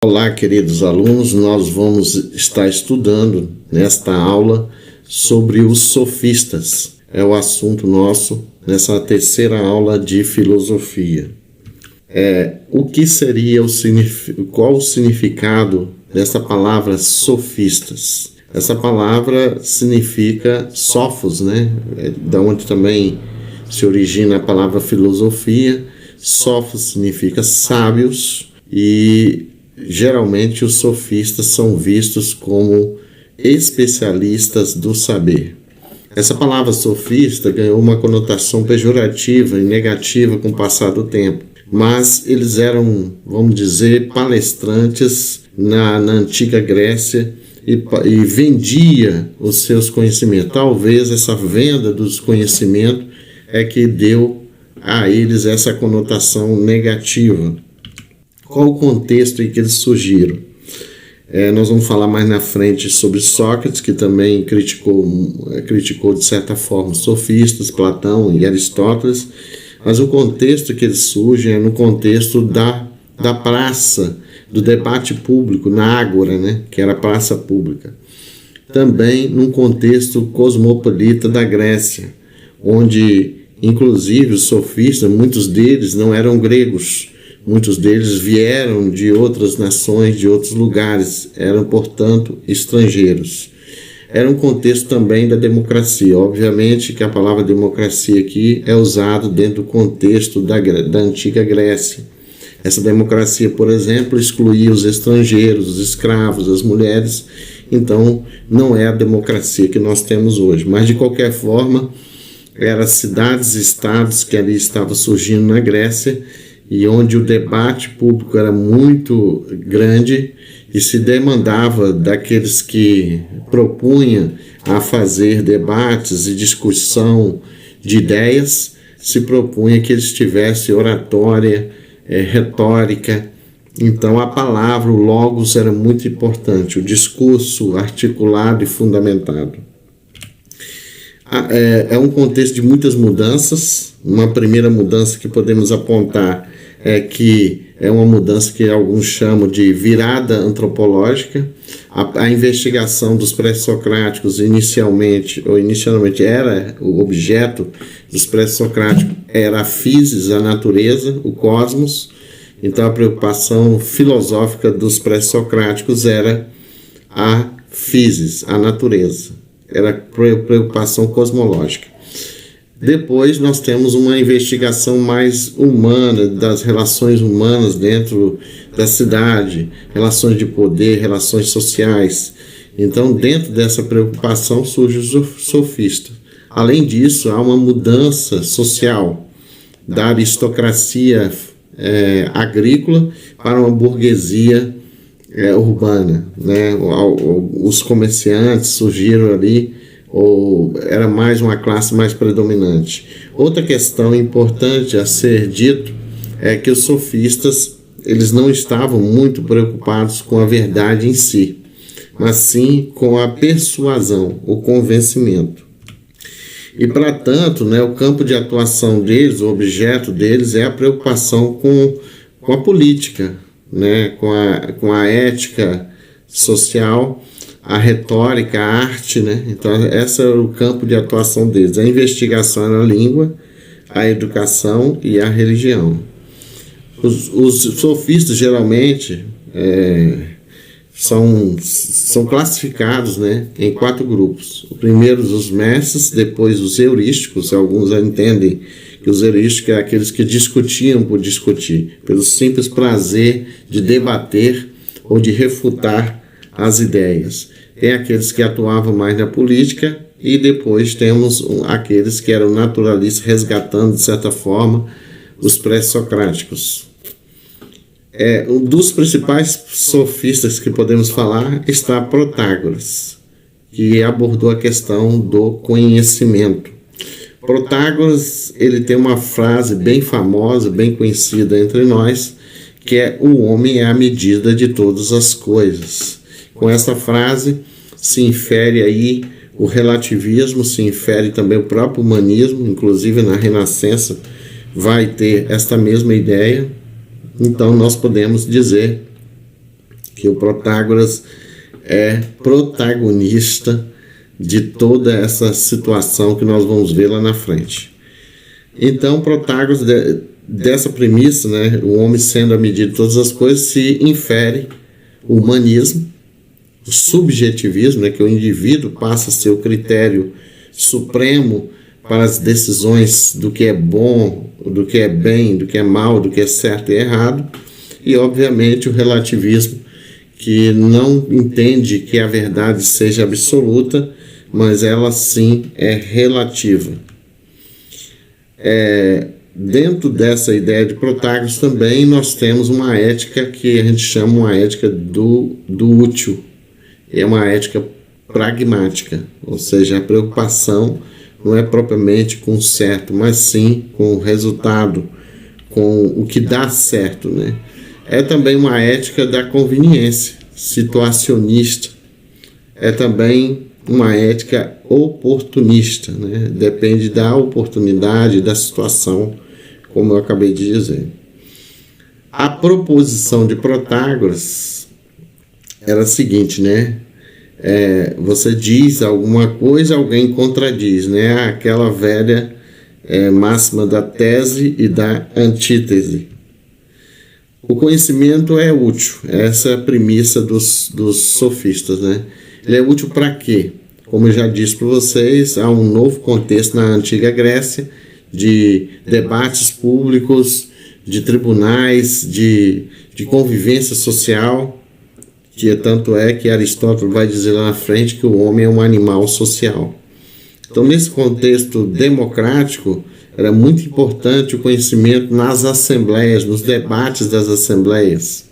Olá, queridos alunos, nós vamos estar estudando nesta aula sobre os sofistas. É o assunto nosso nessa terceira aula de filosofia. O que seria qual o significado dessa palavra sofistas? Essa palavra significa sofos, né? Da onde também se origina a palavra filosofia. Sofos significa sábios e geralmente os sofistas são vistos como especialistas do saber. Essa palavra sofista ganhou uma conotação pejorativa e negativa com o passar do tempo, mas eles eram, vamos dizer, palestrantes na antiga Grécia e vendia os seus conhecimentos. Talvez essa venda dos conhecimentos é que deu a eles essa conotação negativa. Qual o contexto em que eles surgiram? Nós vamos falar mais na frente sobre Sócrates, que também criticou de certa forma os sofistas, Platão e Aristóteles, mas o contexto que eles surgem é no contexto da praça, do debate público, na Ágora, né, que era a praça pública. Também num contexto cosmopolita da Grécia, onde inclusive os sofistas, muitos deles não eram gregos, muitos deles vieram de outras nações, de outros lugares, eram, portanto, estrangeiros. Era um contexto também da democracia. Obviamente que a palavra democracia aqui é usada dentro do contexto da antiga Grécia. Essa democracia, por exemplo, excluía os estrangeiros, os escravos, as mulheres. Então, não é a democracia que nós temos hoje. Mas, de qualquer forma, eram cidades e estados que ali estavam surgindo na Grécia, e onde o debate público era muito grande e se demandava daqueles que propunham a fazer debates e discussão de ideias, se propunha que eles tivessem oratória, retórica. Então a palavra, o logos, era muito importante, o discurso articulado e fundamentado. É um contexto de muitas mudanças. Uma primeira mudança que podemos apontar que é uma mudança que alguns chamam de virada antropológica. A investigação dos pré-socráticos inicialmente era o objeto dos pré-socráticos, era a physis, a natureza, o cosmos. Então a preocupação filosófica dos pré-socráticos era a physis, a natureza, era preocupação cosmológica. Depois nós temos uma investigação mais humana, das relações humanas dentro da cidade, relações de poder, relações sociais. Então, dentro dessa preocupação surge o sofista. Além disso, há uma mudança social da aristocracia agrícola para uma burguesia urbana, né? Os comerciantes surgiram ali, ou era mais uma classe mais predominante. Outra questão importante a ser dito é que os sofistas, eles não estavam muito preocupados com a verdade em si, mas sim com a persuasão, o convencimento. E, para tanto, né, o campo de atuação deles, o objeto deles é a preocupação com a política, né, com a ética social, a retórica, a arte, né? Então, esse era o campo de atuação deles. A investigação era a língua, a educação e a religião. Os sofistas, geralmente, são classificados, né, em 4 grupos. O primeiro, os mestres, depois os heurísticos. Alguns entendem que os heurísticos são aqueles que discutiam por discutir, pelo simples prazer de debater ou de refutar as ideias. Tem aqueles que atuavam mais na política e depois temos aqueles que eram naturalistas, resgatando de certa forma os pré-socráticos. Um dos principais sofistas que podemos falar está Protágoras, que abordou a questão do conhecimento. Protágoras, ele tem uma frase bem famosa, bem conhecida entre nós, que é: o homem é a medida de todas as coisas. Com essa frase se infere aí o relativismo, se infere também o próprio humanismo, inclusive na Renascença vai ter esta mesma ideia. Então nós podemos dizer que o Protágoras é protagonista de toda essa situação que nós vamos ver lá na frente. Então, Protágoras, dessa premissa, né, o homem sendo a medida de todas as coisas, se infere o humanismo, o subjetivismo, né, que o indivíduo passa a ser o critério supremo para as decisões do que é bom, do que é bem, do que é mal, do que é certo e errado, e obviamente o relativismo, que não entende que a verdade seja absoluta, mas ela sim é relativa. Dentro dessa ideia de Protágoras também nós temos uma ética que a gente chama uma ética do útil. É uma ética pragmática, ou seja, a preocupação não é propriamente com o certo, mas sim com o resultado, com o que dá certo, né? É também uma ética da conveniência, situacionista. É também uma ética oportunista, né? Depende da oportunidade, da situação, como eu acabei de dizer. A proposição de Protágoras era a seguinte, né? Você diz alguma coisa, alguém contradiz, né? Aquela velha máxima da tese e da antítese. O conhecimento é útil, essa é a premissa dos sofistas, né? Ele é útil para quê? Como eu já disse para vocês, há um novo contexto na antiga Grécia de debates públicos, de tribunais, de convivência social, que tanto é que Aristóteles vai dizer lá na frente que o homem é um animal social. Então, nesse contexto democrático, era muito importante o conhecimento nas assembleias, nos debates das assembleias.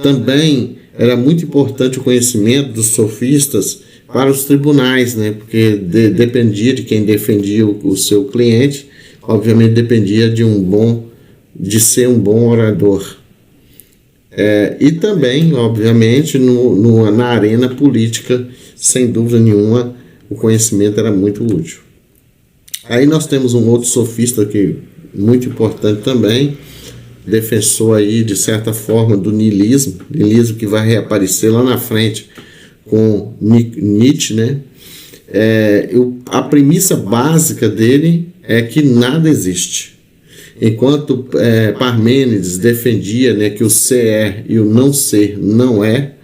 Também era muito importante o conhecimento dos sofistas para os tribunais, né? Porque dependia de quem defendia o seu cliente, obviamente dependia de ser um bom orador. E também, obviamente, na arena política, sem dúvida nenhuma, o conhecimento era muito útil. Aí nós temos um outro sofista que muito importante também, defensor aí, de certa forma, do niilismo que vai reaparecer lá na frente com Nietzsche, né? A premissa básica dele é que nada existe. Enquanto Parmênides defendia, né, que o ser é e o não ser não é,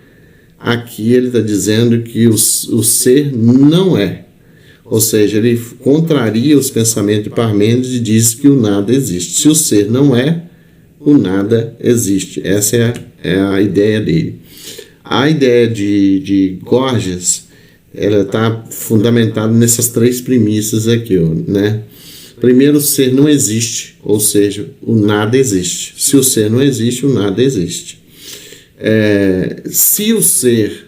aqui ele está dizendo que o ser não é. Ou seja, ele contraria os pensamentos de Parmênides e diz que o nada existe. Se o ser não é, o nada existe. Essa é a ideia dele. A ideia de Gorgias, ela está fundamentada nessas três premissas aqui, né? Primeiro, o ser não existe, ou seja, o nada existe. Se o ser não existe, o nada existe. Se o ser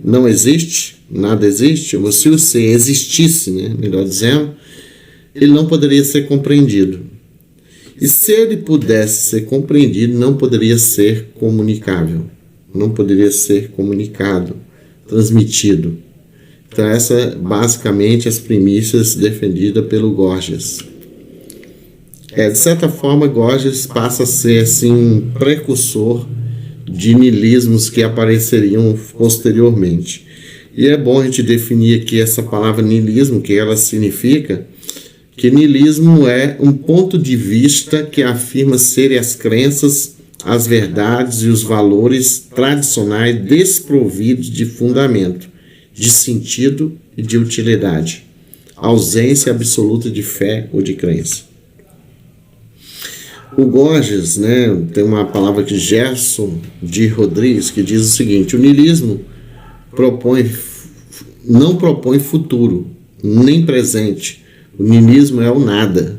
não existe, nada existe, ou se o ser existisse, né, melhor dizendo, ele não poderia ser compreendido. E se ele pudesse ser compreendido, não poderia ser comunicável, não poderia ser comunicado, transmitido. Então, essa basicamente as premissas defendidas pelo Gorgias. De certa forma, Gorgias passa a ser assim, um precursor de niilismos que apareceriam posteriormente. E é bom a gente definir aqui essa palavra niilismo, o que ela significa, que niilismo é um ponto de vista que afirma serem as crenças, as verdades e os valores tradicionais desprovidos de fundamento, de sentido e de utilidade, ausência absoluta de fé ou de crença. O Gorgias, né, tem uma palavra aqui, Gerson de Rodrigues, que diz o seguinte: o niilismo não propõe futuro, nem presente. O niilismo é o nada.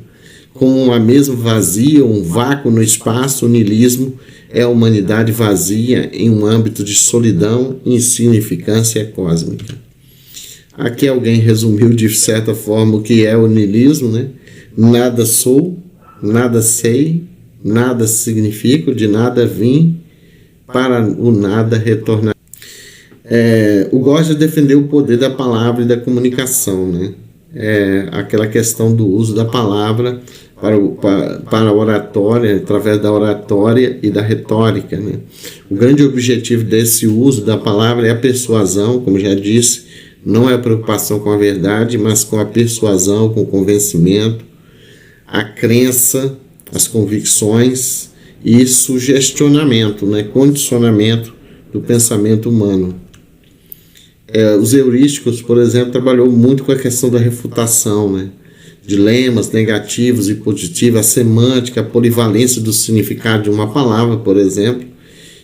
Como uma mesa vazia, um vácuo no espaço, o niilismo é a humanidade vazia em um âmbito de solidão e insignificância cósmica. Aqui alguém resumiu de certa forma o que é o niilismo, né? Nada sou, nada sei, nada significo, de nada vim, para o nada retornar. O Gorgias defendeu o poder da palavra e da comunicação, né? aquela questão do uso da palavra para a oratória, através da oratória e da retórica, né? O grande objetivo desse uso da palavra é a persuasão, como já disse, não é a preocupação com a verdade, mas com a persuasão, com o convencimento, a crença, as convicções e sugestionamento, né? Condicionamento do pensamento humano. Os heurísticos, por exemplo, trabalhou muito com a questão da refutação, né? Dilemas negativos e positivos, a semântica, a polivalência do significado de uma palavra, por exemplo,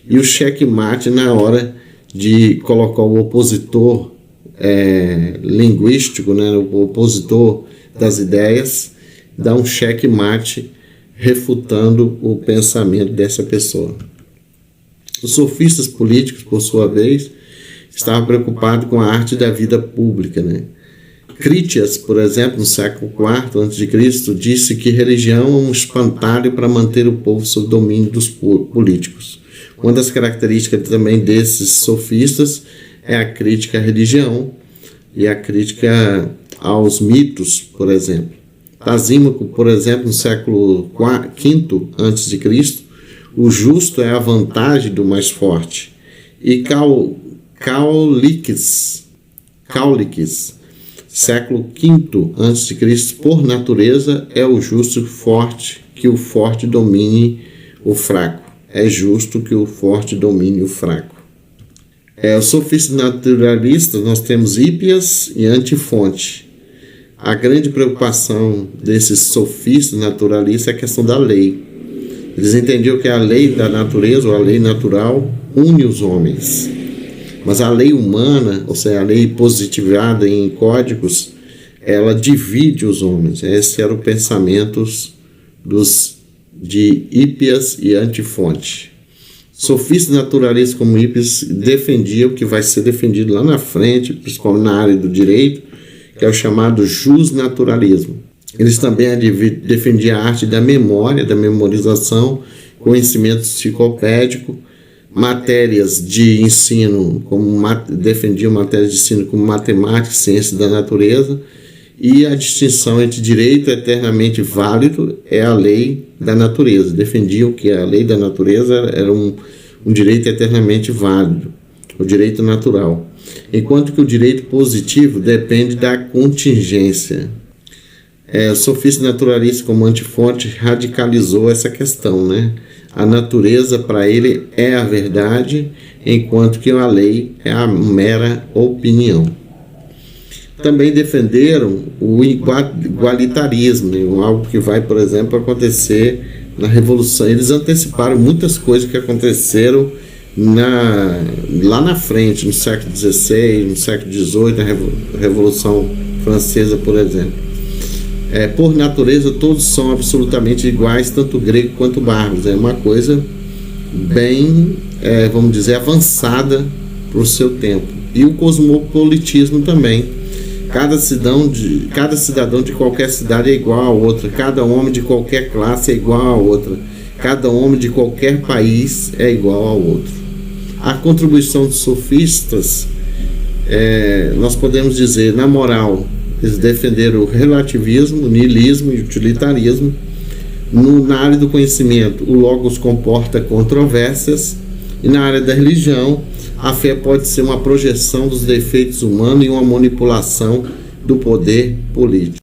e o checkmate na hora de colocar o opositor linguístico, né? O opositor das ideias, dar um checkmate refutando o pensamento dessa pessoa. Os sofistas políticos, por sua vez, estavam preocupados com a arte da vida pública, né? Crítias, por exemplo, no século IV a.C., disse que religião é um espantalho para manter o povo sob domínio dos políticos. Uma das características também desses sofistas é a crítica à religião e a crítica aos mitos, por exemplo. Tasímaco, por exemplo, no século V a.C., o justo é a vantagem do mais forte. E Cauliques, século V a.C., por natureza, é o justo forte que o forte domine o fraco. É justo que o forte domine o fraco. Os sofistas naturalistas, nós temos Hípias e Antifonte. A grande preocupação desses sofistas naturalistas é a questão da lei. Eles entendiam que a lei da natureza, ou a lei natural, une os homens. Mas a lei humana, ou seja, a lei positivada em códigos, ela divide os homens. Esse era o pensamento de Hípias e Antifonte. Sofistas naturalistas como Hípias defendiam o que vai ser defendido lá na frente, principalmente na área do direito, que é o chamado justnaturalismo. Eles também defendiam a arte da memória, da memorização, conhecimento enciclopédico, matérias de ensino, defendiam matérias de ensino como matemática, ciência da natureza, e a distinção entre direito eternamente válido é a lei da natureza. Defendiam que a lei da natureza era um direito eternamente válido, o direito natural, enquanto que o direito positivo depende da contingência. O sofista naturalista como Antifonte radicalizou essa questão, né? A natureza para ele é a verdade, enquanto que a lei é a mera opinião. Também defenderam o igualitarismo, algo que vai, por exemplo, acontecer na Revolução. Eles anteciparam muitas coisas que aconteceram lá na frente, no século XVI, no século XVIII, na Revolução Francesa, por exemplo. Por natureza, todos são absolutamente iguais, tanto grego quanto bárbaros. É uma coisa bem, vamos dizer, avançada para o seu tempo. E o cosmopolitismo também. Cada cidadão de qualquer cidade é igual a outra. Cada homem de qualquer classe é igual a outra. Cada homem de qualquer país é igual ao outro. A contribuição dos sofistas, nós podemos dizer, na moral, eles defenderam o relativismo, o niilismo e o utilitarismo. Na área do conhecimento, o logos comporta controvérsias. E na área da religião, a fé pode ser uma projeção dos defeitos humanos e uma manipulação do poder político.